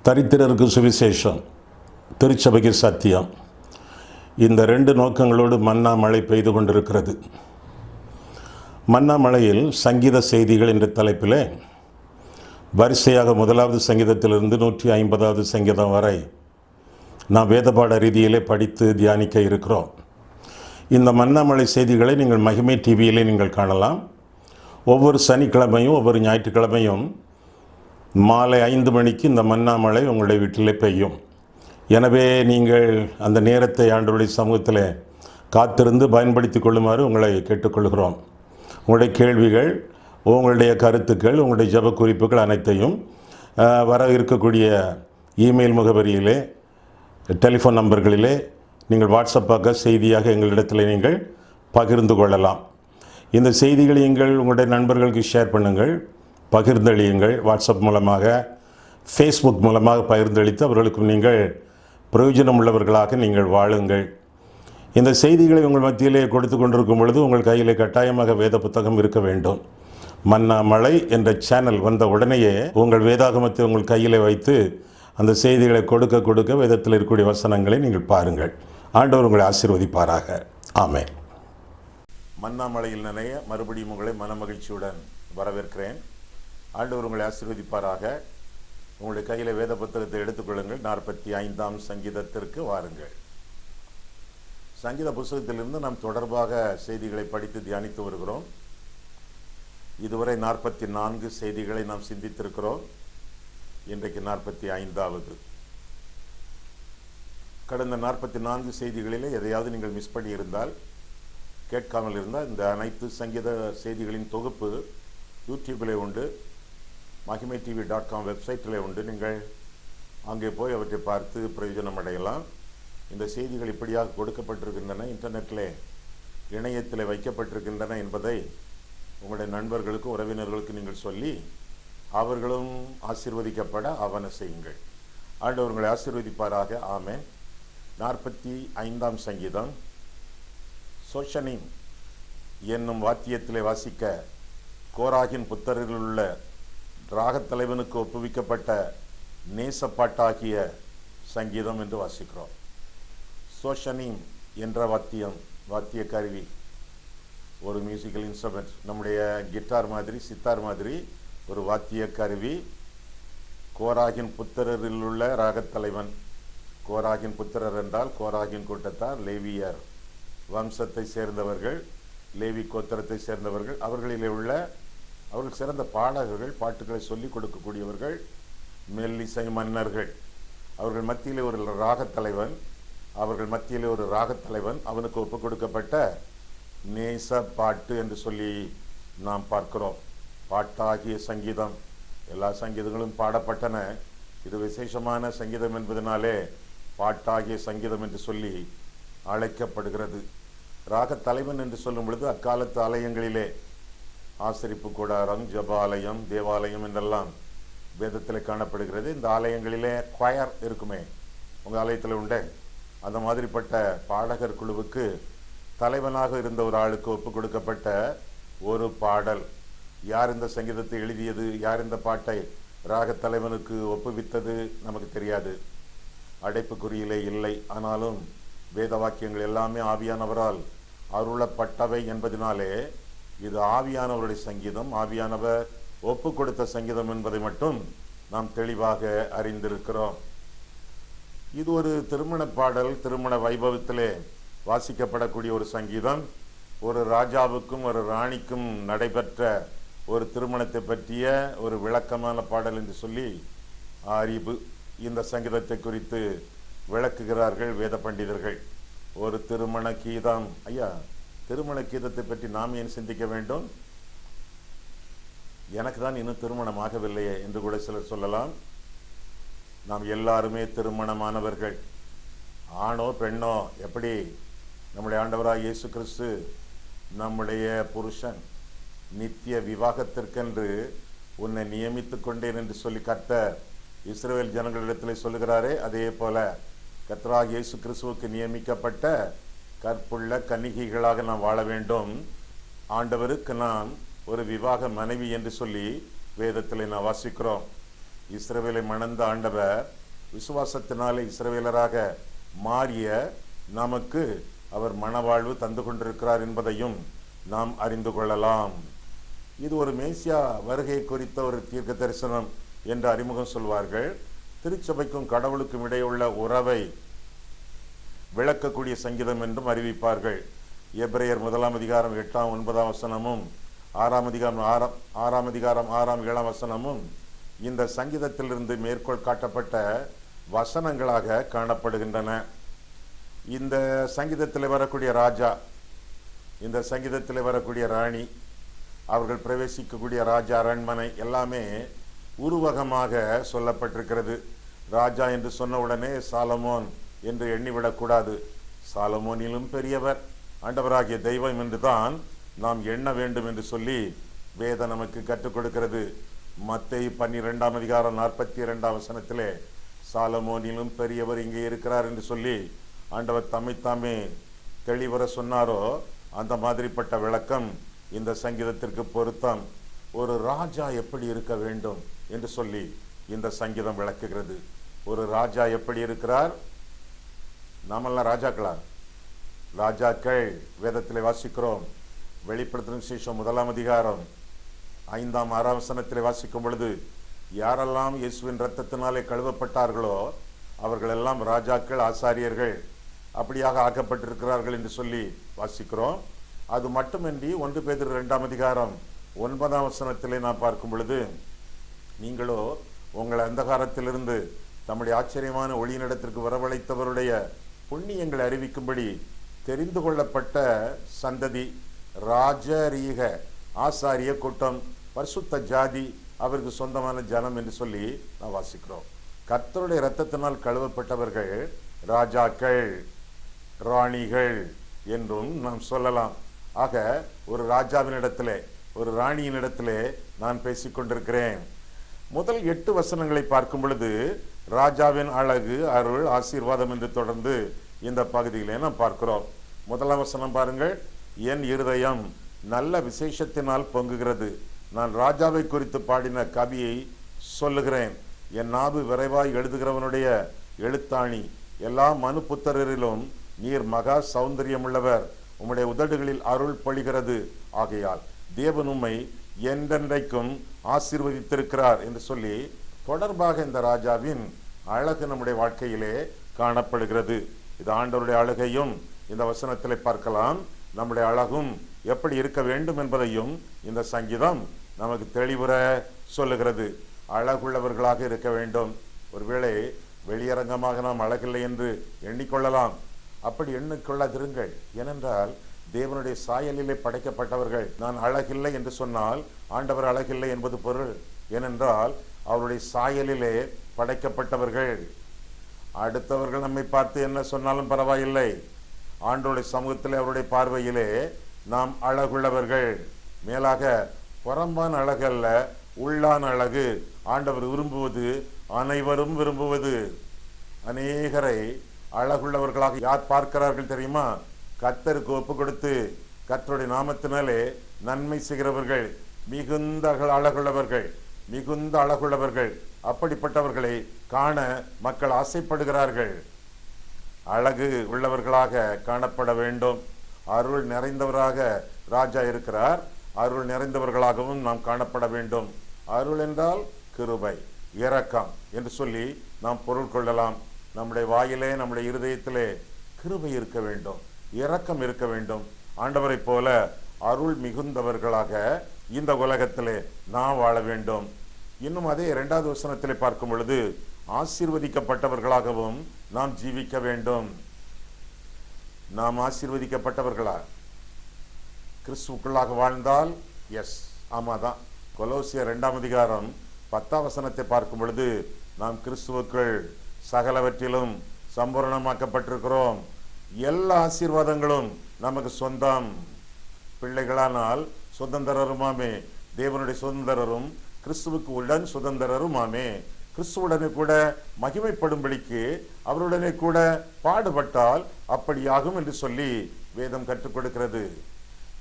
தரித்திரருக்கு சுவிசேஷம், திருச்சபைக்கு சத்தியம். இந்த ரெண்டு நோக்கங்களோடு மன்னா மழை பெய்து கொண்டிருக்கிறது. மன்னா மழையில் சங்கீத செய்திகள் என்ற தலைப்பில் வரிசையாக 1வது சங்கீதத்திலிருந்து 150வது சங்கீதம் வரை நாம் வேதபாட ரீதியிலே படித்து தியானிக்க இருக்கிறோம். இந்த மன்னா மழை செய்திகளை நீங்கள் மகிமை டிவியிலே நீங்கள் காணலாம். ஒவ்வொரு சனிக்கிழமையும் ஒவ்வொரு ஞாயிற்றுக்கிழமையும் மாலை 5 மணிக்கு இந்த மன்னா மழை உங்களுடைய வீட்டிலே பெய்யும். எனவே நீங்கள் அந்த நேரத்தை ஆண்டவருடைய சமூகத்தில் காத்திருந்து பயன்படுத்தி கொள்ளுமாறு உங்களை கேட்டுக்கொள்கிறோம். உங்களுடைய கேள்விகள், உங்களுடைய கருத்துக்கள், உங்களுடைய ஜெப குறிப்புகள் அனைத்தையும் வர இருக்கக்கூடிய இமெயில் முகவரியிலே, டெலிஃபோன் நம்பர்களிலே நீங்கள் வாட்ஸ்அப்பாக செய்தியாக எங்களிடத்தில் நீங்கள் பகிர்ந்து கொள்ளலாம். இந்த செய்திகளை நீங்கள் உங்களுடைய நண்பர்களுக்கு ஷேர் பண்ணுங்கள், பகிர்ந்தளியுங்கள். வாட்ஸ்அப் மூலமாக, ஃபேஸ்புக் மூலமாக பகிர்ந்தளித்து அவர்களுக்கும் நீங்கள் பிரயோஜனம் உள்ளவர்களாக நீங்கள் வாழுங்கள். இந்த செய்திகளை உங்கள் மத்தியிலே கொடுத்து கொண்டிருக்கும் பொழுது உங்கள் கையிலே கட்டாயமாக வேத புத்தகம் இருக்க வேண்டும். மன்னா மழை என்ற சேனல் வந்த உடனேயே உங்கள் வேதாகமத்தை உங்கள் கையிலே வைத்து அந்த செய்திகளை கொடுக்க கொடுக்க வேதத்தில் இருக்கக்கூடிய வசனங்களை நீங்கள் பாருங்கள். ஆண்டவர் உங்களை ஆசீர்வதிப்பாராக. ஆமென். மன்னா மழையில் நினைய மறுபடியும் உங்களை மனமகிழ்ச்சியுடன் வரவேற்கிறேன். ஆண்டவர் உங்களை ஆசீர்வதிப்பாராக. உங்களுடைய கையில் வேத புத்தகத்தை எடுத்துக்கொள்ளுங்கள். 45ஆம் சங்கீதத்திற்கு வாருங்கள். சங்கீத புத்தகத்திலிருந்து நாம் தொடர்பாக செய்திகளை படித்து தியானித்து வருகிறோம். இதுவரை 44 செய்திகளை நாம் சிந்தித்திருக்கிறோம். இன்றைக்கு 45வது. கடந்த 44 செய்திகளிலே எதையாவது நீங்கள் மிஸ் பண்ணி இருந்தால், கேட்காமல் இருந்தால், இந்த அனைத்து சங்கீத செய்திகளின் தொகுப்பு யூடியூபில் உண்டு, mahimai.tv.com வெப்சைட்டில் உண்டு. நீங்கள் அங்கே போய் அவற்றை பார்த்து பிரயோஜனம் அடையலாம். இந்த செய்திகள் இப்படியாக கொடுக்கப்பட்டிருக்கின்றன, இன்டர்நெட்டில் இணையத்தில் வைக்கப்பட்டிருக்கின்றன என்பதை உங்களுடைய நண்பர்களுக்கு, உறவினர்களுக்கு நீங்கள் சொல்லி அவர்களும் ஆசீர்வதிக்கப்பட ஆவன செய்யுங்கள். ஆண்டவர் உங்களை ஆசீர்வதிப்பாராக. ஆமென். 45ஆம் சங்கீதம். சோஷனிம் என்னும் வாத்தியத்திலே வாசிக்க கோராகின் புத்தரில் உள்ள ராகத்தலைவனுக்கு ஒப்புவிக்கப்பட்ட நேசப்பாட்டாகிய சங்கீதம் என்று வாசிக்கிறோம். சோஷனிம் என்ற வாத்திய கருவி, ஒரு மியூசிக்கல் இன்ஸ்ட்ருமெண்ட், நம்முடைய கிட்டார் மாதிரி, சித்தார் மாதிரி ஒரு வாத்திய கருவி. கோராகின் புத்திரரில் உள்ள ராகத்தலைவன். கோராகின் புத்திரர் என்றால் கோராகின் கூட்டத்தார், லேவியர் வம்சத்தை சேர்ந்தவர்கள், லேவி கோத்திரத்தை சேர்ந்தவர்கள். அவர்களிலே உள்ள அவர்கள் சிறந்த பாடகர்கள், பாட்டுகளை சொல்லிக் கொடுக்கக்கூடியவர்கள், மெல்லிசை மன்னர்கள். அவர்கள் மத்தியிலே ஒரு ராகத்தலைவன், அவனுக்கு ஒப்புக் கொடுக்கப்பட்ட நேச பாட்டு என்று சொல்லி நாம் பார்க்கிறோம். பாட்டாகிய சங்கீதம். எல்லா சங்கீதங்களும் பாடப்பட்டன. இது விசேஷமான சங்கீதம் என்பதனாலே பாட்டாகிய சங்கீதம் என்று சொல்லி அழைக்கப்படுகிறது. ராகத்தலைவன் என்று சொல்லும் பொழுது அக்காலத்து ஆலயங்களிலே ஆசரிப்பு கூடாரம், ஜபாலயம், தேவாலயம் என்றெல்லாம் வேதத்தில் காணப்படுகிறது. இந்த ஆலயங்களிலே குவயர் இருக்குமே, உங்கள் ஆலயத்தில் உண்டே, அந்த மாதிரிப்பட்ட பாடகர் குழுவுக்கு தலைவனாக இருந்த ஒரு ஆளுக்கு ஒப்பு கொடுக்கப்பட்ட ஒரு பாடல். யார் இந்த சங்கீதத்தை எழுதியது, யார் இந்த பாட்டை ராகத்தலைவனுக்கு ஒப்புவித்தது நமக்கு தெரியாது, அடைப்புக்குறியிலே இல்லை. ஆனாலும் வேத வாக்கியங்கள் எல்லாமே ஆவியானவரால் அருளப்பட்டவை என்பதனாலே இது ஆவியானவருடைய சங்கீதம், ஆவியானவர் ஒப்பு கொடுத்த சங்கீதம் என்பதை மட்டும் நாம் தெளிவாக அறிந்திருக்கிறோம். இது ஒரு திருமண பாடல், திருமண வைபவத்திலே வாசிக்கப்படக்கூடிய ஒரு சங்கீதம். ஒரு ராஜாவுக்கும் ஒரு ராணிக்கும் நடைபெற்ற ஒரு திருமணத்தை பற்றிய ஒரு விளக்கமான பாடல் என்று சொல்லி அறிவு இந்த சங்கீதத்தை குறித்து விளக்குகிறார்கள் வேத பண்டிதர்கள். ஒரு திருமண கீதம். ஐயா, திருமண கீதத்தை பற்றி நாம் ஏன் சிந்திக்க வேண்டும்? எனக்கு தான் இன்னும் திருமணம் ஆகவில்லையே என்று கூட சிலர் சொல்லலாம். நாம் எல்லாருமே திருமணமானவர்கள், ஆணோ பெண்ணோ. எப்படி நம்முடைய ஆண்டவராக இயேசு கிறிஸ்து நம்முடைய புருஷன், நித்திய விவாகத்திற்கென்று உன்னை நியமித்து கொண்டேன் என்று சொல்லி கர்த்தர் இஸ்ரவேல் ஜனங்களிடத்தில் சொல்லுகிறாரே, அதே போல கர்த்தராகிய இயேசு கிறிஸ்துவுக்கு நியமிக்கப்பட்ட கற்புள்ள கன்னிகைகளாக நாம் வாழ வேண்டும். ஆண்டவருக்கு நான் ஒரு விவாக மனைவி என்று சொல்லி வேதத்தில் நான் வாசிக்கிறோம். இஸ்ரவேலை மணந்த ஆண்டவர் விசுவாசத்தினாலே இஸ்ரவேலராக மாறிய நமக்கு அவர் மணவாழ்வு தந்து கொண்டிருக்கிறார் என்பதையும் நாம் அறிந்து கொள்ளலாம். இது ஒரு மேசியா வருகை குறித்த ஒரு தீர்க்க தரிசனம் என்று அறிமுகம் சொல்வார்கள். திருச்சபைக்கும் கடவுளுக்கும் இடையுள்ள உறவை விளக்கக்கூடிய சங்கீதம் என்றும் அறிவிப்பார்கள். எபிரேயர் 1 அதிகாரம் 8, 9 வசனமும் 6 அதிகாரம் 6, 7 வசனமும் இந்த சங்கீதத்திலிருந்து மேற்கோள் காட்டப்பட்ட வசனங்களாக காணப்படுகின்றன. இந்த சங்கீதத்தில் வரக்கூடிய ராஜா, இந்த சங்கீதத்தில் வரக்கூடிய ராணி, அவர்கள் பிரவேசிக்கக்கூடிய ராஜா அரண்மனை எல்லாமே உருவகமாக சொல்லப்பட்டிருக்கிறது. ராஜா என்று சொன்ன உடனே சாலமோன் என்று எண்ணிவிடக்கூடாது. சாலமோனிலும் பெரியவர் ஆண்டவராகிய தெய்வம் என்று தான் நாம் எண்ண வேண்டும் என்று சொல்லி வேதம் நமக்கு கற்றுக் கொடுக்கிறது. மத்தேயு 12 அதிகாரம் 42 வசனத்திலே சாலமோனிலும் பெரியவர் இங்கே இருக்கிறார் என்று சொல்லி ஆண்டவர் தம்மைத்தாமே தெளிவர சொன்னாரோ, அந்த மாதிரிப்பட்ட விளக்கம் இந்த சங்கீதத்திற்கு பொருத்தம். ஒரு ராஜா எப்படி இருக்க வேண்டும் என்று சொல்லி இந்த சங்கீதம் விளக்குகிறது. ஒரு ராஜா எப்படி இருக்கிறார்? நாமெல்லாம் ராஜாக்கள் வேதத்தில் வாசிக்கிறோம். வெளிப்படுத்தின விசேஷம் 1 அதிகாரம் 5, 6 வசனத்தில் வாசிக்கும் பொழுது, யாரெல்லாம் இயேசுவின் இரத்தத்தினாலே கழுவப்பட்டார்களோ அவர்களெல்லாம் ராஜாக்கள், ஆசாரியர்கள் அப்படியாக ஆக்கப்பட்டிருக்கிறார்கள் என்று சொல்லி வாசிக்கிறோம். அது மட்டுமின்றி 1 பேதுரு 2 அதிகாரம் 9 வசனத்திலே நாம் பார்க்கும் பொழுது, நீங்களோ உங்கள் அந்தகாரத்திலிருந்து தம்முடைய ஆச்சரியமான ஒளியினிடத்திற்கு வரவழைத்தவருடைய புண்ணியங்களை அறிவிக்கும்படி தெரிந்து கொள்ளப்பட்ட சந்ததி, ராஜரீக ஆசாரிய கூட்டம், பரிசுத்த ஜாதி, அவருக்கு சொந்தமான ஜனம் என்று சொல்லி நாம் வாசிக்கிறோம். கர்த்தருடைய இரத்தத்தினால் கழுவப்பட்டவர்கள் ராஜாக்கள், ராணிகள் என்றும் நாம் சொல்லலாம். ஆக ஒரு ராஜாவினிடத்திலே, ஒரு ராணியினிடத்திலே நான் பேசிக்கொண்டிருக்கிறேன். முதல் 8 வசனங்களை பார்க்கும் பொழுது ராஜாவின் அழகு, அருள், ஆசீர்வாதம் என்று தொடர்ந்து இந்த பகுதியிலே நாம் பார்க்கிறோம். 1 வசனம் பாருங்கள். என் இருதயம் நல்ல விசேஷத்தினால் பொங்குகிறது, நான் ராஜாவை குறித்து பாடின கவியை சொல்லுகிறேன். என் நாவு விரைவாய் எழுதுகிறவனுடைய எழுத்தாணி, எல்லா மனு புத்தரிலும் நீர் மகா சௌந்தரியமுள்ளவர், உம்முடைய உதடுகளில் அருள் பொழிகிறது, ஆகையால் தேவன் உம்மை என்றென்றைக்கும் ஆசீர்வதித்திருக்கிறார் என்று சொல்லி தொடர்பாக இந்த ராஜாவின் அழகு நம்முடைய வாழ்க்கையிலே காணப்படுகிறது. இது ஆண்டவருடைய அழகையும் இந்த வசனத்திலே பார்க்கலாம். நம்முடைய அழகும் எப்படி இருக்க வேண்டும் என்பதையும் இந்த சங்கீதம் நமக்கு தெளிவுற சொல்லுகிறது. அழகுள்ளவர்களாக இருக்க வேண்டும். ஒருவேளை வெளியரங்கமாக நாம் அழகில்லை என்று எண்ணிக்கொள்ளலாம். அப்படி எண்ணிக்கொள்ளாதிருங்கள். ஏனென்றால் தேவனுடைய சாயலிலே படைக்கப்பட்டவர்கள். நான் அழகில்லை என்று சொன்னால் ஆண்டவர் அழகில்லை என்பது பொருள். ஏனென்றால் அவருடைய சாயலிலே படைக்கப்பட்டவர்கள். அடுத்தவர்கள் நம்மை பார்த்து என்ன சொன்னாலும் பரவாயில்லை, ஆண்டவருடைய சமூகத்திலே அவருடைய பார்வையிலே நாம் அழகுள்ளவர்கள். மேலாக புறம்பான அழகு அல்ல, உள்ளான அழகு ஆண்டவர் விரும்புவது, அனைவரும் விரும்புவது. அநேகரை அழகுள்ளவர்களாக யார் பார்க்கிறார்கள் தெரியுமா? கர்த்தருக்கு ஒப்பு கொடுத்து கர்த்தருடைய நாமத்தினாலே நன்மை செய்கிறவர்கள் மிகுந்த அழகுள்ளவர்கள், மிகுந்த அழகுள்ளவர்கள். அப்படிப்பட்டவர்களை காண மக்கள் ஆசைப்படுகிறார்கள். அழகு உள்ளவர்களாக காணப்பட வேண்டும். அருள் நிறைந்தவராக ராஜா இருக்கிறார். அருள் நிறைந்தவர்களாகவும் நாம் காணப்பட வேண்டும். அருள் என்றால் கிருபை, இரக்கம் என்று சொல்லி நாம் பொருள் கொள்ளலாம். நம்முடைய வாயிலே, நம்முடைய இருதயத்திலே கிருபை இருக்க வேண்டும், இரக்கம் இருக்க வேண்டும். ஆண்டவரை போல அருள் மிகுந்தவர்களாக இந்த உலகத்திலே நாம் வாழ வேண்டும். இன்னும் அதே 2வது வசனத்திலே பார்க்கும் பொழுது, ஆசீர்வதிக்கப்பட்டவர்களாகவும் நாம் ஜீவிக்க வேண்டும். நாம் ஆசீர்வதிக்கப்பட்டவர்களா? கிறிஸ்துவுக்குள்ளாக வாழ்ந்தால் எஸ், ஆமாதான். கொலோசியர் 2 அதிகாரம் 10 வசனத்தை பார்க்கும் பொழுது, நாம் கிறிஸ்துவுக்குள் சகலவற்றிலும் சம்பூரணமாக்கப்பட்டிருக்கிறோம். எல்லா ஆசீர்வாதங்களும் நமக்கு சொந்தம். பிள்ளைகளானால் சுதந்திரருமாமே, தேவனுடைய சுதந்திரரும் கிறிஸ்துவுக்கு உடன் சுதந்திரருமாமே. கிறிஸ்துவுடனே கூட மகிமைப்படும்படிக்கு அவருடனே கூட பாடுபட்டால் அப்படியாகும் என்று சொல்லி வேதம் கற்றுக் கொடுக்கிறது.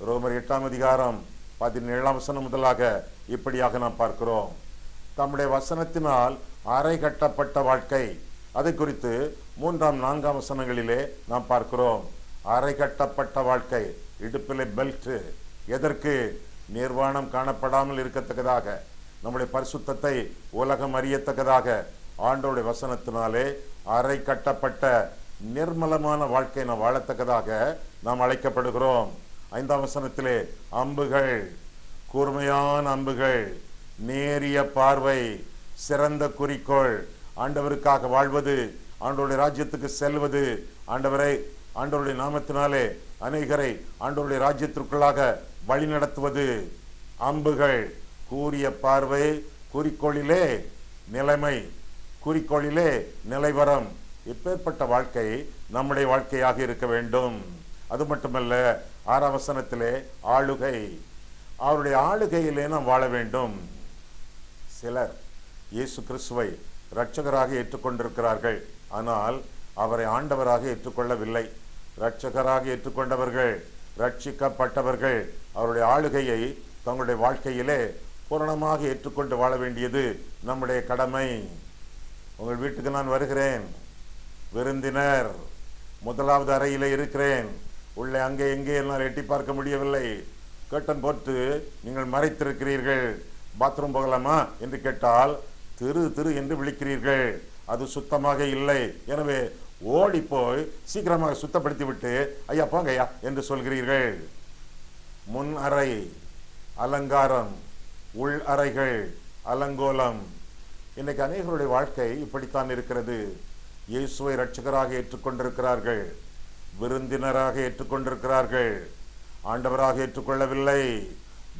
ரோமர் 8ஆம் அதிகாரம் 17ஆம் வசனம் முதலாக இப்படியாக நாம் பார்க்கிறோம். தம்முடைய வசனத்தினால் அரை கட்டப்பட்ட வாழ்க்கை, அதை குறித்து 3ஆம் 4ஆம் வசனங்களிலே நாம் பார்க்கிறோம். அரை கட்டப்பட்ட வாழ்க்கை, இடுப்பிலே பெல்ட். எதற்கு? நிர்வாணம் காணப்படாமல் இருக்கத்தக்கதாக, நம்முடைய பரிசுத்தத்தை உலகம் அறியத்தக்கதாக ஆண்டவருடைய வசனத்தினாலே அரை கட்டப்பட்ட நிர்மலமான வாழ்க்கை நாம் வாழத்தக்கதாக நாம் அழைக்கப்படுகிறோம். 5ஆம் வசனத்திலே அம்புகள், கூர்மையான அம்புகள், நேரிய பார்வை, சிறந்த குறிக்கோள், ஆண்டவருக்காக வாழ்வது, ஆண்டவருடைய ராஜ்யத்துக்கு செல்வது, ஆண்டவருடைய நாமத்தினாலே அநேகரை ஆண்டவருடைய ராஜ்யத்திற்குள்ளாக வழி நடத்துவது. அம்புகள், கூரிய பார்வை, குறிக்கோளிலே நிலைமை, குறிக்கோளிலே நிலைவரம். இப்பேற்பட்ட வாழ்க்கை நம்முடைய வாழ்க்கையாக இருக்க வேண்டும். அது மட்டுமல்ல, 6ஆம் வசனத்திலே ஆளுகை, அவருடைய ஆளுகையிலே நாம் வாழ வேண்டும். சிலர் இயேசு கிறிஸ்துவை இரட்சகராக ஏற்றுக்கொண்டிருக்கிறார்கள், ஆனால் அவரை ஆண்டவராக ஏற்றுக்கொள்ளவில்லை. இரட்சகராக ஏற்றுக்கொண்டவர்கள், ரட்சிக்கப்பட்டவர்கள் அவருடைய ஆளுகையை தங்களுடைய வாழ்க்கையிலே பூரணமாக ஏற்றுக்கொண்டு வாழ வேண்டியது நம்முடைய கடமை. உங்கள் வீட்டுக்கு நான் வருகிறேன், விருந்தினர், முதலாவது அறையிலே இருக்கிறேன், உள்ளே அங்கே எங்கே என்னால் எட்டி பார்க்க முடியவில்லை, கர்டன் போட்டு நீங்கள் மறைத்திருக்கிறீர்கள், பாத்ரூம் போகலாமா என்று கேட்டால் திரு திரு என்று விழிக்கிறீர்கள். அது சுத்தமாக இல்லை. எனவே ஓடி போய் சீக்கிரமாக சுத்தப்படுத்தி விட்டு ஐயா போங்க ஐயா என்று சொல்கிறீர்கள். முன் அறை அலங்காரம், உள் அறைகள் அலங்கோலம். இன்னைக்கு அநேகருடைய வாழ்க்கை இப்படித்தான் இருக்கிறது. இயேசுவை இரட்சகராக ஏற்றுக்கொண்டிருக்கிறார்கள், விருந்தினராக ஏற்றுக்கொண்டிருக்கிறார்கள், ஆண்டவராக ஏற்றுக்கொள்ளவில்லை,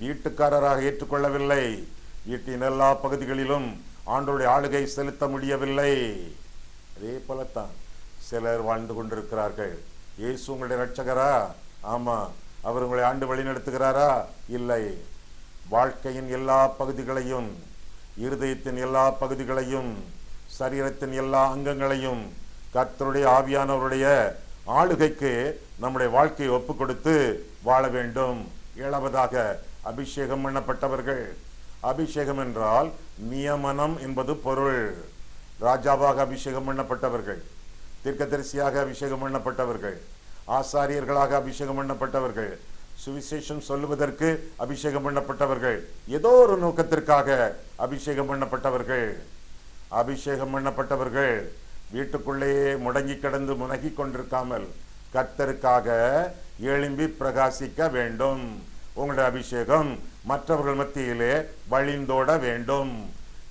வீட்டுக்காரராக ஏற்றுக்கொள்ளவில்லை, வீட்டின் எல்லா பகுதிகளிலும் ஆண்டவருடைய ஆளுகை செலுத்த முடியவில்லை. அதே போலத்தான் சிலர் வாழ்ந்து கொண்டிருக்கிறார்கள். இயேசு உங்களுடைய இரட்சகரா? ஆமா. அவர் உங்களை ஆண்டு வழி நடத்துகிறாரா? இல்லை. வாழ்க்கையின் எல்லா பகுதிகளையும், இருதயத்தின் எல்லா பகுதிகளையும், சரீரத்தின் எல்லா அங்கங்களையும் கர்த்தருடைய ஆவியானவருடைய ஆளுகைக்கு நம்முடைய வாழ்க்கையை ஒப்பு கொடுத்து வாழ வேண்டும். 7வதாக அபிஷேகம் பண்ணப்பட்டவர்கள். அபிஷேகம் என்றால் நியமனம் என்பது பொருள். ராஜாவாக அபிஷேகம் பண்ணப்பட்டவர்கள், தீர்க்கதரிசியாக அபிஷேகம் பண்ணப்பட்டவர்கள், ஆசாரியர்களாக அபிஷேகம் பண்ணப்பட்டவர்கள், சுவிசேஷம் சொல்லுவதற்கு அபிஷேகம் பண்ணப்பட்டவர்கள், ஏதோ ஒரு நோக்கத்திற்காக அபிஷேகம் பண்ணப்பட்டவர்கள். அபிஷேகம் பண்ணப்பட்டவர்கள் வீட்டுக்குள்ளேயே முடங்கி கிடந்து முனகி கொண்டிருக்காமல் கர்த்தருக்காக எழும்பி பிரகாசிக்க வேண்டும். உங்களுடைய அபிஷேகம் மற்றவர்கள் மத்தியிலே வழிந்தோட வேண்டும்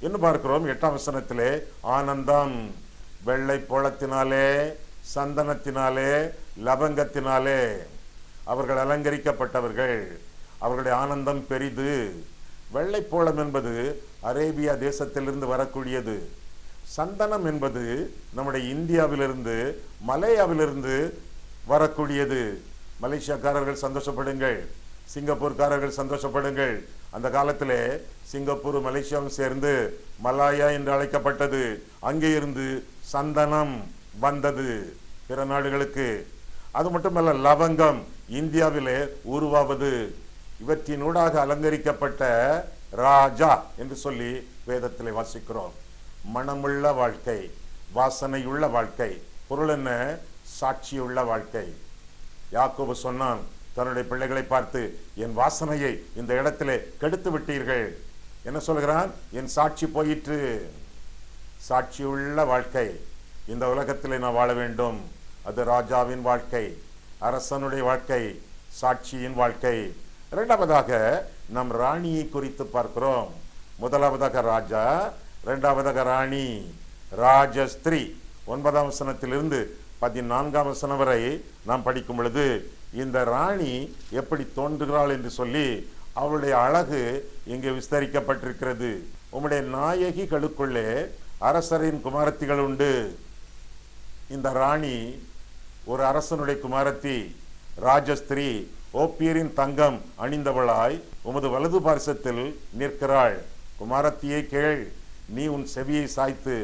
என்று பார்க்கிறோம். 8ஆம் வசனத்திலே ஆனந்தம், வெள்ளை போளத்தினாலே, சந்தனத்தினாலே, லவங்கத்தினாலே அவர்கள் அலங்கரிக்கப்பட்டவர்கள். அவர்களுடைய ஆனந்தம் பெரிது. வெள்ளை போளம் என்பது அரேபியா தேசத்திலிருந்து வரக்கூடியது. சந்தனம் என்பது நம்முடைய இந்தியாவிலிருந்து, மலேயாவிலிருந்து வரக்கூடியது. மலேசியாக்காரர்கள் சந்தோஷப்படுங்கள், சிங்கப்பூர்காரர்கள் சந்தோஷப்படுங்கள். அந்த காலத்திலே சிங்கப்பூர் மலேசியாவும் சேர்ந்து மலாயா என்று அழைக்கப்பட்டது. அங்கே இருந்து சந்தனம் வந்தது பிற நாடுகளுக்கு. அது மட்டுமல்ல, லவங்கம் இந்தியாவிலே உருவாவது. இவற்றினூடாக அலங்கரிக்கப்பட்ட ராஜா என்று சொல்லி வேதத்திலே வாசிக்கிறோம். மனமுள்ள வாழ்க்கை, வாசனையுள்ள வாழ்க்கை. பொருள் என்ன? சாட்சியுள்ள வாழ்க்கை. யாக்கோபு சொன்னான் தன்னுடைய பிள்ளைகளை பார்த்து, என் வாசனையை இந்த இடத்திலே கெடுத்து விட்டீர்கள். என்ன சொல்கிறான்? என் சாட்சி போயிற்று. சாட்சியுள்ள வாழ்க்கை இந்த உலகத்திலே நான் வாழ வேண்டும். அது ராஜாவின் வாழ்க்கை, அரசனுடைய வாழ்க்கை, சாட்சியின் வாழ்க்கை. 2வதாக நம் ராணியை குறித்து பார்க்கிறோம். முதலாவதாக ராஜா, 2வதாக ராணி, ராஜஸ்திரீ. 9ஆம் வசனத்திலிருந்து 14ஆம் வசனம் வரை நாம் படிக்கும் பொழுது இந்த ராணி எப்படி தோன்றுகிறாள் என்று சொல்லி அவளுடைய அழகு இங்கே விஸ்தரிக்கப்பட்டிருக்கிறது. உம்முடைய நாயகிகளுக்குள்ளே அரசரின் குமாரத்திகள் உண்டு. இந்த ராணி ஒரு அரசனுடைய குமாரத்தி, ராஜஸ்திரீ, ஓப்பியரின் தங்கம் அணிந்தவளாய் உமது வலது பார்சத்தில் நிற்கிறாள். குமாரத்தியை கேள், நீ உன் செவியை சாய்த்து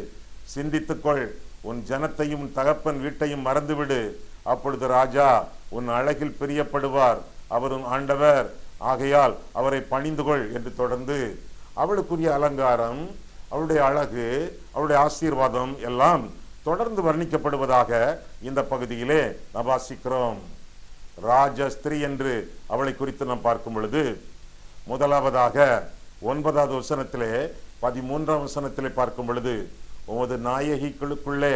சிந்தித்துக்கொள், உன் ஜனத்தையும் உன் தகப்பன் வீட்டையும் மறந்துவிடு. அப்பொழுது ராஜா உன் அழகில் பிரியப்படுவார், அவரும் ஆண்டவர், ஆகையால் அவரை பணிந்துகொள் என்று தொடர்ந்து அவளுக்குரிய அலங்காரம், அவளுடைய அழகு, அவளுடைய ஆசீர்வாதம் எல்லாம் தொடர்ந்து வர்ணிக்கப்படுவதாக இந்த பகுதியிலே நாம் வாசிக்கிறோம். ராஜஸ்திரீ என்று அவளை குறித்து நாம் பார்க்கும் பொழுது, முதலாவதாக 9வது வசனத்திலே 13ஆம் வசனத்திலே பார்க்கும் பொழுது, உமது நாயகிகளுக்குள்ளே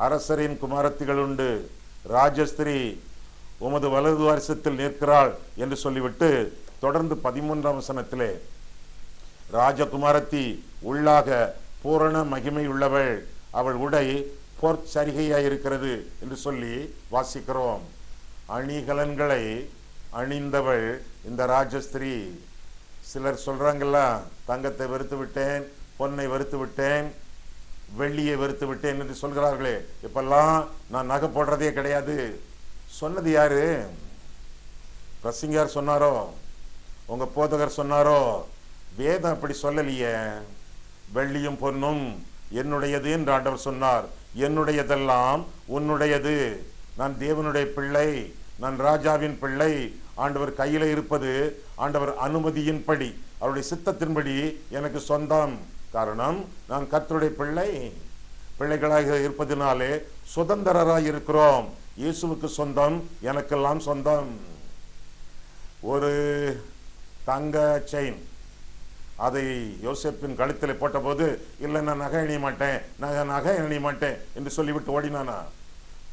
அரசரின் குமாரத்திகள் உண்டு, ராஜஸ்திரீ உமது வலது வருஷத்தில் நிற்கிறாள் என்று சொல்லிவிட்டு தொடர்ந்து 13ஆம் வசனத்திலே ராஜகுமாரத்தி உள்ளாக பூரண மகிமை உள்ளவள், அவள் உடை பொற்சரிகையாயிருக்கிறது என்று சொல்லி வாசிக்கிறோம். அணிகலன்களை அணிந்தவள் இந்த ராஜஸ்திரீ. சிலர் சொல்றாங்கல்ல, தங்கத்தை வெறுத்து விட்டேன், பொன்னை வெறுத்து விட்டேன், வெள்ளியை வெறுத்து விட்டேன் என்று சொல்கிறார்களே. இப்பெல்லாம் நான் நகை போடுறதே கிடையாது. சொன்னது யாரு? பிரசங்கியார் சொன்னாரோ? உங்க போதகர் சொன்னாரோ? வேதம் அப்படி சொல்லலையே. வெள்ளியும் பொன்னும் என்னுடையது என்று ஆண்டவர் சொன்னார். என்னுடையதெல்லாம் உன்னுடையது. நான் தேவனுடைய பிள்ளை, நான் ராஜாவின் பிள்ளை. ஆண்டவர் கையில இருப்பது ஆண்டவர் அனுமதியின்படி, அவருடைய சித்தத்தின்படி எனக்கு சொந்தம். காரணம், நான் கர்த்தருடைய பிள்ளை. பிள்ளைகளாக இருப்பதினாலே சுதந்திரராய் இருக்கிறோம். இயேசுவுக்கு சொந்தம், எனக்கெல்லாம் சொந்தம். ஒரு தங்க செயின் அதை யோசேப்பின் கழுத்தில் போட்ட போது, இல்லை நான் நகை அணிய மாட்டேன், நகை அணிய மாட்டேன் என்று சொல்லிவிட்டு ஓடினானா?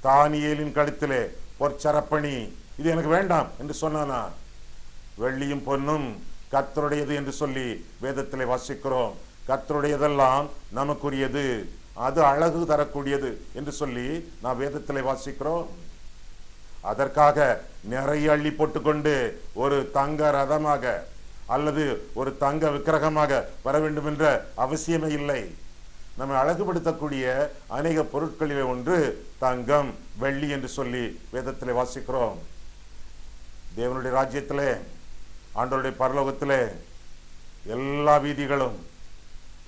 தானியேலின் கழுத்திலே பொற்சரப்பணி, இது எனக்கு வேண்டாம் என்று சொன்னானா? வெள்ளியும் பொன்னும் கர்த்தருடையது என்று சொல்லி வேதத்திலே வாசிக்கிறோம். கர்த்தருடையதெல்லாம் நமக்குரியது, அது அழகு தரக்கூடியது என்று சொல்லி நான் வேதத்திலே வாசிக்கிறோம். அதற்காக நிறைய அள்ளி போட்டுக்கொண்டு ஒரு தங்க ரதமாக அல்லது ஒரு தங்க விக்கிரகமாக வர வேண்டும் என்ற அவசியமே இல்லை. நம்ம அழகுபடுத்தக்கூடிய அநேக பொருட்களிலே ஒன்று தங்கம், வெள்ளி என்று சொல்லி வேதத்திலே வாசிக்கிறோம். தேவனுடைய ராஜ்யத்திலே, ஆண்டவருடைய பரலோகத்திலே எல்லா வீதிகளும்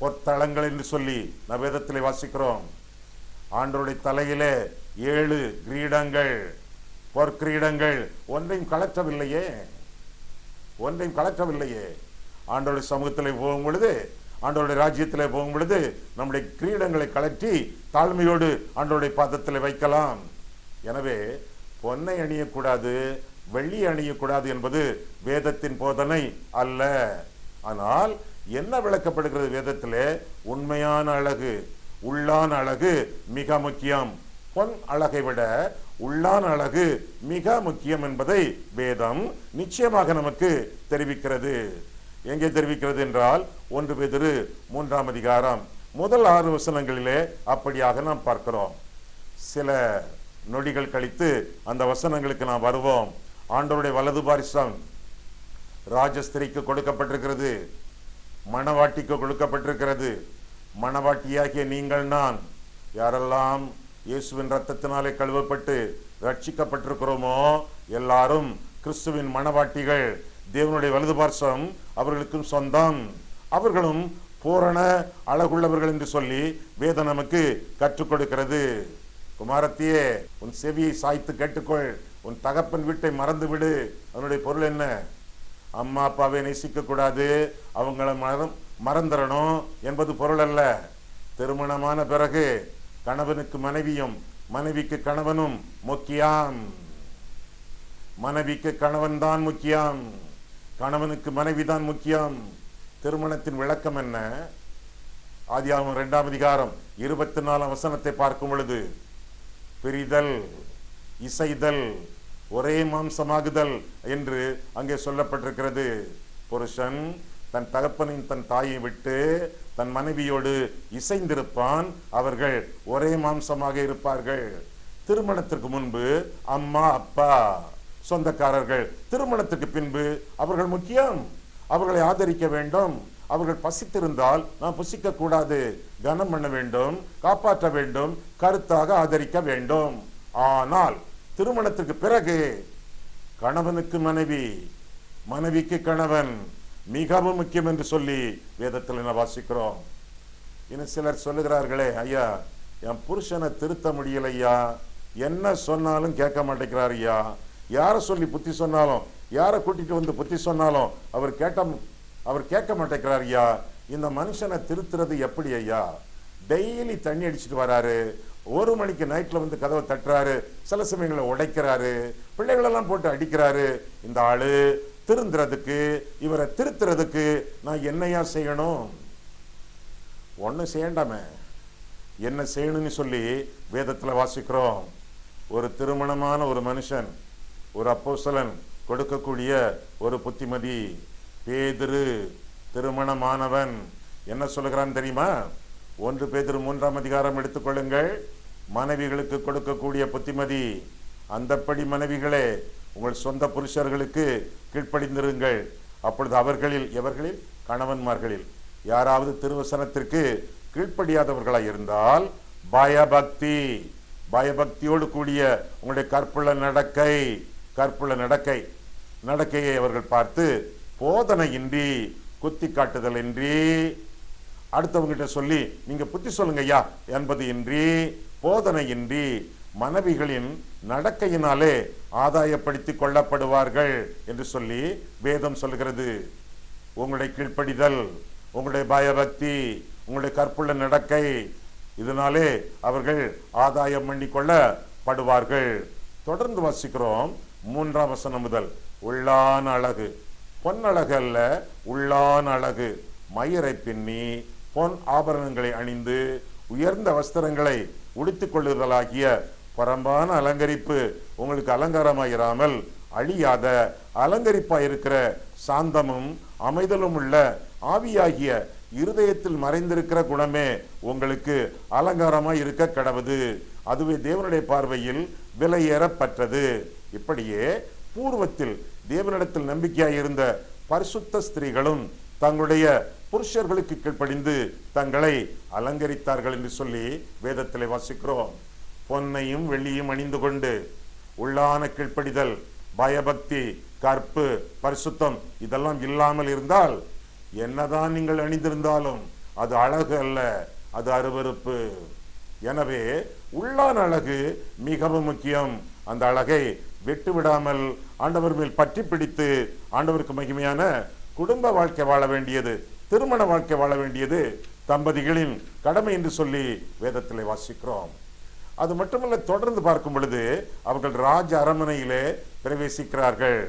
பொற்தளங்கள் என்று சொல்லி நான் வேதத்திலே வாசிக்கிறோம். ஆண்டவருடைய தலையிலே 7 கிரீடங்கள், பொற்கிரீடங்கள், ஒன்றையும் கலற்றவில்லையே, ஒன்றையும் கலற்றவில்லையே. ஆண்டவருடைய சமூகத்திலே போகும் பொழுது, ஆண்டவருடைய ராஜ்யத்திலே போகும் பொழுது நம்முடைய கிரீடங்களை கலற்றி தாழ்மையோடு ஆண்டவருடைய பாதத்திலே வைக்கலாம். எனவே பொன்னை அணியக்கூடாது, வெள்ளி அணியக்கூடாது என்பது வேதத்தின் போதனை அல்ல. ஆனால் என்ன விளக்கப்படுகிறது வேதத்திலே? உண்மையான அழகு, உள்ளான அழகு மிக முக்கியம். பொன் அழகை விட உள்ளான அழகு மிக முக்கியம் என்பதை வேதம் நிச்சயமாக நமக்கு தெரிவிக்கிறது. எங்கே தெரிவிக்கிறது என்றால் 1 பேதுரு 3ஆம் அதிகாரம் முதல் 6 வசனங்களிலே அப்படியாக நாம் பார்க்கிறோம். சில நொடிகள் கழித்து அந்த வசனங்களுக்கு நாம் வருவோம். ஆண்டவருடைய வலது பாரிசம் ராஜஸ்திரிக்கு கொடுக்கப்பட்டிருக்கிறது, மணவாட்டிக்கு கொடுக்கப்பட்டிருக்கிறது. மணவாட்டியாகிய நீங்கள் நான் யாரெல்லாம் இயேசுவின் இரத்தத்தினாலே கழுவப்பட்டு ரட்சிக்கப்பட்டிருக்கிறோமோ எல்லாரும் கிறிஸ்துவின் மணவாட்டிகள். தேவனுடைய வலது பார்சம் அவர்களுக்கும் சொந்தம். அவர்களும் பூரண அழகுள்ளவர்கள் என்று சொல்லி வேதம் நமக்கு கற்றுக் கொடுக்கிறது. குமாரத்தியே, உன் செவியை சாய்த்து கேட்டுக்கொள், உன் தகப்பன் வீட்டை மறந்து விடு. அதனுடைய பொருள் என்ன? அம்மா அப்பாவை நேசிக்க கூடாது, அவங்கள மறந்துடணும் என்பது பொருள் அல்ல. திருமணமான பிறகு கணவனுக்கு மனைவியும் மனைவிக்கு கணவனும் முக்கியம். மனைவிக்கு கணவன் தான் முக்கியம், கணவனுக்கு மனைவி தான் முக்கியம். திருமணத்தின் விளக்கம் என்ன? ஆதியாகமம் 2ஆம் அதிகாரம் 24ஆம் வசனத்தை பார்க்கும் பொழுது, பிரிதல், இசைதல், ஒரே மாம்சமாகுதல் என்று அங்கே சொல்லப்பட்டிருக்கிறது. புருஷன் தன் தகப்பனின் தன் தாயை விட்டு தன் மனைவியோடு இசைந்திருப்பான், அவர்கள் ஒரே மாம்சமாக இருப்பார்கள். திருமணத்திற்கு முன்பு அம்மா அப்பா சொந்தக்காரர்கள், திருமணத்துக்கு பின்பு அவர்கள் முக்கியம். அவர்களை ஆதரிக்க வேண்டும். அவர்கள் பசித்திருந்தால் நாம் புசிக்க கூடாது, கனம் பண்ண வேண்டும், காப்பாற்ற வேண்டும், கருத்தாக ஆதரிக்க வேண்டும். ஆனால் திருமணத்துக்கு பிறகு கணவனுக்கு மனைவி, மனைவிக்கு கணவன் மிகவும் முக்கியம் என்று சொல்லி வேதத்தில் வாசிக்கிறோம். இன்னும் சிலர் சொல்லுகிறார்களே, ஐயா என் புருஷனை திருத்த முடியலையா, என்ன சொன்னாலும் கேட்க மாட்டேங்கிறார் ஐயா, யாரை சொல்லி புத்தி சொன்னாலும், யாரை கூட்டிட்டு வந்து புத்தி சொன்னாலும் அவர் கேட்க மாட்டேங்கிறார் ஐயா, இந்த மனுஷனை திருத்துறது எப்படி ஐயா? டெய்லி தண்ணி அடிச்சுட்டு வராரு, 1 மணிக்கு நைட்ல வந்து கதவை தட்டுறாரு, சில சமயங்களை உடைக்கிறாரு, பிள்ளைகளெல்லாம் போட்டு அடிக்கிறாரு. இந்த ஆளு திருந்துறதுக்கு, இவரை திருத்துறதுக்கு நான் என்னையா செய்யணும்? ஒன்னும் செய்யண்டாமே, என்ன செய்யணும்னு சொல்லி வேதத்துல வாசிக்கிறோம். ஒரு திருமணமான ஒரு மனுஷன், ஒரு அப்போஸ்தலன் கொடுக்கக்கூடிய ஒரு புத்திமதி. பேதுரு திருமணமானவன் என்ன சொல்லுகிறான் தெரியுமா? 1 பேதுரு 3ஆம் அதிகாரம் எடுத்துக்கொள்ளுங்கள். மனைவிகளுக்கு கொடுக்கக்கூடிய புத்திமதி. அந்தப்படி மனைவிகளே, உங்கள் சொந்த புருஷர்களுக்கு கீழ்ப்படிந்திருங்கள். அப்பொழுது எவர்களில்? கணவன்மார்களில் யாராவது திருவசனத்திற்கு கீழ்ப்படியாதவர்களாய் இருந்தால் பயபக்தியோடு கூடிய உங்களுடைய கற்புள்ள நடக்கையை அவர்கள் பார்த்து போதனையின்றி, குத்தி காட்டுதல் இன்றி, அடுத்தவங்கிட்ட சொல்லி நீங்க புத்தி சொல்லுங்க ஐயா என்பது இன்றி, போதனையின்றி மனைவிகளின் நடக்கையினாலே ஆதாயப்படுத்தி கொள்ளப்படுவார்கள் என்று சொல்லி வேதம் சொல்லுகிறது. உங்களுடைய கீழ்ப்படிதல், உங்களுடைய பயபக்தி, உங்களுடைய கற்புள்ள நடக்கை, இதனாலே அவர்கள் ஆதாயம் பண்ணி கொள்ளப்படுவார்கள். தொடர்ந்து வாசிக்கிறோம் 3ஆம் வசனம் முதல். உள்ளான அழகு, பொன்னழகு அல்ல, உள்ளான அழகு, மயிரை பின்னி பொன் ஆபரணங்களை அணிந்து உயர்ந்த வஸ்திரங்களை உடுத்திக் கொள்ளுதலாகிய பரம்பான அலங்கரிப்பு உங்களுக்கு அலங்காரமாயிராமல் அழியாத அலங்கரிப்பாயிருக்கிற சாந்தமும் அமைதலும் உள்ள ஆவியாகிய இருதயத்தில் மறைந்திருக்கிற குணமே உங்களுக்கு அலங்காரமாய் இருக்க கடவுது. அதுவே தேவனுடைய பார்வையில் விலையேறப்பட்டது. இப்படியே பூர்வத்தில் தேவனிடத்தில் நம்பிக்கையாய் இருந்த பரிசுத்த ஸ்திரீகளும் தங்களுடைய புருஷர்களுக்கு கீழ்ப்படிந்து தங்களை அலங்கரித்தார்கள் என்று சொல்லி வேதத்திலே வாசிக்கிறோம். பொன்னையும் வெள்ளியும் அணிந்து கொண்டு உள்ளான கீழ்ப்படிதல், பயபக்தி, கற்பு, பரிசுத்தம் இதெல்லாம் இல்லாமல் இருந்தால் என்னதான் நீங்கள் அணிந்திருந்தாலும் அது அழகு அல்ல, அது அருவருப்பு. எனவே உள்ளான அழகு மிகவும் முக்கியம். அந்த அழகை விட்டு விடாமல் ஆண்டவர் மேல் பற்றி பிடித்து ஆண்டவருக்கு மகிமையான குடும்ப வாழ்க்கை வாழ வேண்டியது, திருமண வாழ்க்கை வாழ வேண்டியது தம்பதிகளின் கடமை என்று சொல்லி வேதத்திலே வாசிக்கிறோம். அது மட்டுமல்ல, தொடர்ந்து பார்க்கும் பொழுது அவர்கள் ராஜ அரண்மனையிலே பிரவேசிக்கிறார்கள்.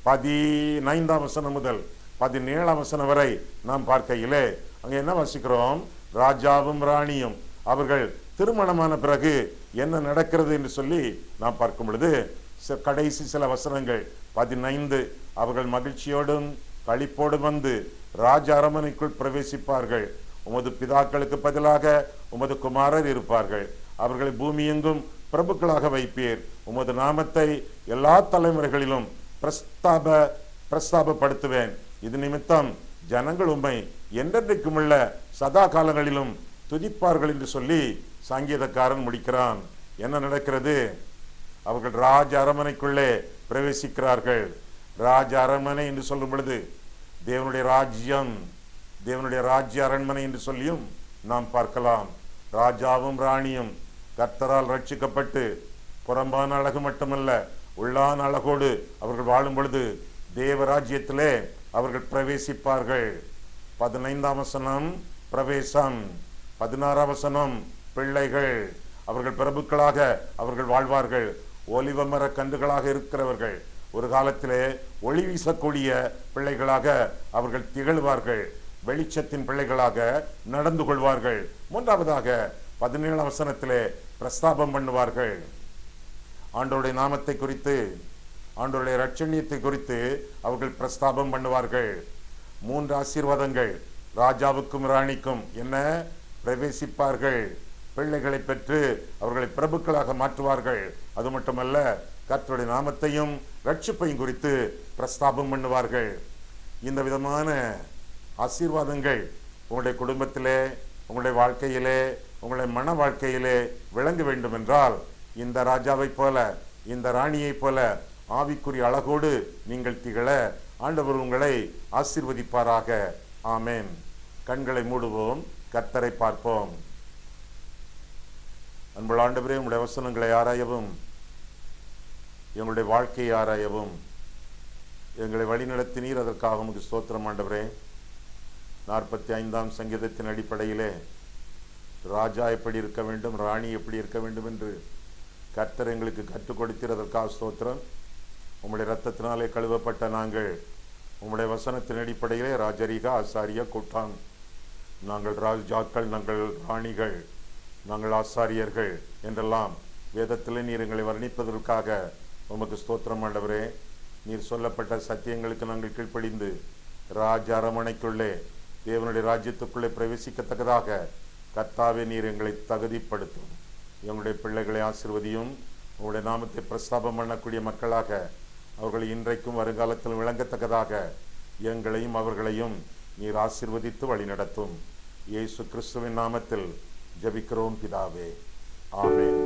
15ஆம் வசனம் முதல் 17ஆம் வசனம் வரை நாம் பார்க்கையிலே அங்க என்ன வாசிக்கிறோம்? ராஜாவும் ராணியும் அவர்கள் திருமணமான பிறகு என்ன நடக்கிறது என்று சொல்லி நாம் பார்க்கும் பொழுது கடைசி சில வசனங்கள் 15, அவர்கள் மகிழ்ச்சியோடும் களிப்போடும் வந்து ராஜ அரண்மனைக்குள் பிரவேசிப்பார்கள். உமது பிதாக்களுக்கு பதிலாக உமது குமாரர் இருப்பார்கள். அவர்களை பூமி எங்கும் பிரபுக்களாக வைப்பீர். உமது நாமத்தை எல்லா தலைமுறைகளிலும் பிரஸ்தாபப்படுத்துவேன். இது நிமித்தம் ஜனங்கள் உம்மை என்றென்றைக்கும் உள்ள சதா காலங்களிலும் துதிப்பார்கள் என்று சொல்லி சங்கீதக்காரன் முடிக்கிறான். என்ன நடக்கிறது? அவர்கள் ராஜ அரண்மனைக்குள்ளே பிரவேசிக்கிறார்கள். ராஜ அரண்மனை என்று சொல்லும் பொழுது தேவனுடைய ராஜ்யம், தேவனுடைய ராஜ்ய அரண்மனை என்று சொல்லியும் நாம் பார்க்கலாம். ராஜாவும் ராணியும் கர்த்தரால் ரட்சிக்கப்பட்டு புறம்பான அழகு மட்டுமல்ல உள்ளான அழகோடு அவர்கள் வாழும் பொழுது தேவராஜ்யத்திலே அவர்கள் பிரவேசிப்பார்கள். 15ஆம் வசனம் பிரவேசம், 16ஆம் வசனம் பிள்ளைகள். அவர்கள் பிரபுக்களாக அவர்கள் வாழ்வார்கள். ஒலிவ மர கன்றுகளாக இருக்கிறவர்கள் ஒரு காலத்திலே ஒளி வீசக்கூடிய பிள்ளைகளாக அவர்கள் திகழ்வார்கள். வெளிச்சத்தின் பிள்ளைகளாக நடந்து கொள்வார்கள். 3ஆவதாக 17ஆம் வசனத்திலே பிரஸ்தாபம் பண்ணுவார்கள். ஆண்டவருடைய நாமத்தை குறித்து, ஆண்டவருடைய இரட்சணியத்தை குறித்து அவர்கள் பிரஸ்தாபம் பண்ணுவார்கள். 3 ஆசீர்வாதங்கள் ராஜாவுக்கும் ராணிக்கும் என்ன? பிரவேசிப்பார்கள், பிள்ளைகளை பெற்று அவர்களை பிரபுக்களாக மாற்றுவார்கள். அது மட்டுமல்ல, கர்த்தருடைய நாமத்தையும் ரட்சிப்பையும் குறித்து பிரஸ்தாபம் பண்ணுவார்கள். இந்த விதமான ஆசீர்வாதங்கள் உங்களுடைய குடும்பத்திலே, உங்களுடைய வாழ்க்கையிலே, உங்களுடைய மன வாழ்க்கையிலே விளங்க வேண்டும் என்றால் இந்த ராஜாவை போல, இந்த ராணியை போல ஆவிக்குரிய அழகோடு நீங்கள் திகழ ஆண்டவர் உங்களை ஆசீர்வதிப்பாராக. ஆமேன். கண்களை மூடுவோம். கர்த்தரை பார்ப்போம். அன்புள்ள ஆண்டவரே, உங்களுடைய வசனங்களை ஆராயவும், எங்களுடைய வாழ்க்கையை ஆராயவும் எங்களை வழிநடத்தினீர். அதற்காக உங்களுக்கு ஸ்தோத்திரம் ஆண்டவரே. 45ஆம் சங்கீதத்தின் அடிப்படையிலே ராஜா எப்படி இருக்க வேண்டும், ராணி எப்படி இருக்க வேண்டும் என்று கர்த்தர் எங்களுக்கு கற்றுக் கொடுத்தீர். அதற்காக ஸ்தோத்திரம். உம்முடைய இரத்தத்தினாலே கழுவப்பட்ட நாங்கள் உம்முடைய வசனத்தின் அடிப்படையிலே ராஜரீக, ஆசாரிய கூட்டம், நாங்கள் ராஜாக்கள், நாங்கள் ராணிகள், நாங்கள் ஆசாரியர்கள் என்றெல்லாம் வேதத்திலே நீர் எங்களை வர்ணிப்பதற்காக உமக்கு ஸ்தோத்திரம் ஆண்டவரே. நீர் சொல்லப்பட்ட சத்தியங்களுக்கு நாங்கள் கீழ்ப்படிந்து ராஜ அரமனைக்குள்ளே, தேவனுடைய ராஜ்யத்துக்குள்ளே பிரவேசிக்கத்தக்கதாக கர்த்தாவே நீர் எங்களை தகுதிப்படுத்தும். எங்களுடைய பிள்ளைகளை ஆசீர்வதியும். உங்களுடைய நாமத்தை பிரஸ்தாபம் பண்ணக்கூடிய மக்களாக அவர்களை இன்றைக்கும் வருங்காலத்தில் விளங்கத்தக்கதாக எங்களையும் அவர்களையும் நீர் ஆசீர்வதித்து வழிநடத்தும். இயேசு கிறிஸ்துவின் நாமத்தில் ஜெபிக்கிறோம் பிதாவே, ஆமென்.